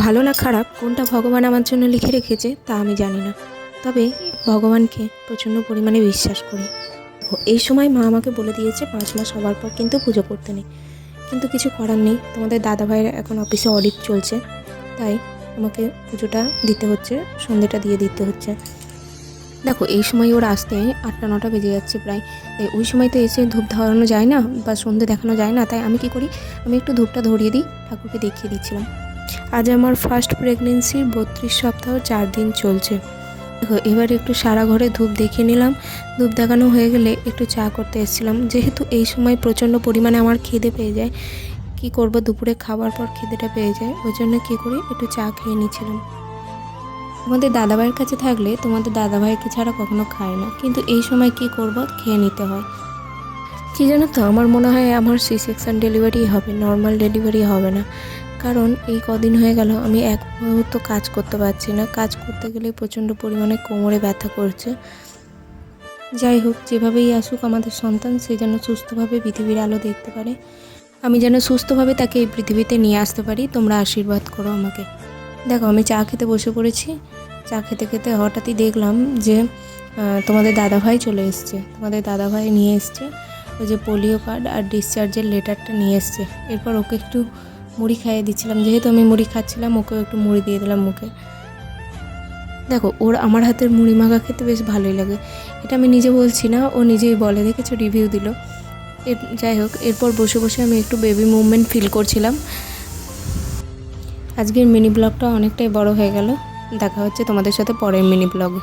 ভালো না খারাপ কোনটা ভগবান আমার জন্য লিখে রেখেছে তা আমি জানি না, তবে ভগবানকে প্রচণ্ড পরিমাণে বিশ্বাস করি। এই সময় মা আমাকে বলে দিয়েছে 5 মাস হওয়ার পর কিন্তু পুজো করতে নেই, কিন্তু কিছু করার নেই। তোমাদের দাদাভাইয়ের এখন অফিসে অডিট চলছে, তাই আমাকে পুজোটা দিতে হচ্ছে, সন্ধ্যেটা দিয়ে দিতে হচ্ছে। দেখো এই সময় ওর আসতে 8টা 9টা বেজে যাচ্ছে প্রায়, তাই ওই সময় তো এসে ধূপ ধরানো যায় না বা সন্ধ্যে দেখানো যায় না, তাই আমি কি করি, আমি একটু ধূপটা ধরিয়ে দিই, ঠাকুরকে দেখিয়ে দিচ্ছিলাম। আজ আমার ফার্স্ট প্রেগনেন্সির 32 সপ্তাহ 4 দিন চলছে। দেখো এবার একটু সারা ঘরে ধূপ দেখিয়ে নিলাম, ধূপ দেখানো হয়ে গেলে একটু চা করতে এসেছিলাম। যেহেতু এই সময় প্রচণ্ড পরিমাণে আমার খিদে পেয়ে যায়, কি করব, দুপুরে খাওয়ার পর খিদেটা পেয়ে যায়, ওই জন্য কী করি একটু চা খেয়ে নিচ্ছিলাম। তোমাদের দাদাভাইয়ের কাছে থাকলে তোমাদের দাদাভাইকে ছাড়া কখনো খায় না, কিন্তু এই সময় কি করব, খেয়ে নিতে হয়। কী জানো তো, আমার মনে হয় আমার সি-সেকশন ডেলিভারি হবে, নর্মাল ডেলিভারি হবে না। কারণ এই কদিন হয়ে গেল আমি এক মুহূর্ত কাজ করতে পারছি না, কাজ করতে গেলে প্রচণ্ড পরিমাণে কোমরে ব্যথা করছে। যাই হোক, যেভাবেই আসুক আমাদের সন্তান, সে যেন সুস্থভাবে পৃথিবীর আলো দেখতে পারে, আমি যেন সুস্থভাবে তাকে এই পৃথিবীতে নিয়ে আসতে পারি। তোমরা আশীর্বাদ করো আমাকে। দেখো আমি চা খেতে বসে পড়েছি। চা খেতে খেতে হঠাৎই দেখলাম যে তোমাদের দাদাভাই চলে এসছে। তোমাদের দাদাভাই নিয়ে এসছে ওই যে পোলিও কার্ড আর ডিসচার্জের লেটারটা নিয়ে এসছে। এরপর ওকে একটু মুড়ি খাইয়ে দিচ্ছিলাম, যেহেতু আমি মুড়ি খাচ্ছিলাম ওকেও একটু মুড়ি দিয়ে দিলাম মুখে। দেখো ওর আমার হাতের মুড়ি মাখা খেতে বেশ ভালোই লাগে, এটা আমি নিজে বলছি না, ও নিজেই বলে, দেখেছো রিভিউ দিল। যাই হোক, এরপর বসে বসে আমি একটু বেবি মুভমেন্ট ফিল করছিলাম। আজকের মিনি ব্লগটা অনেকটাই বড় হয়ে গেল, দেখা হচ্ছে তোমাদের সাথে পরের মিনি ব্লগে।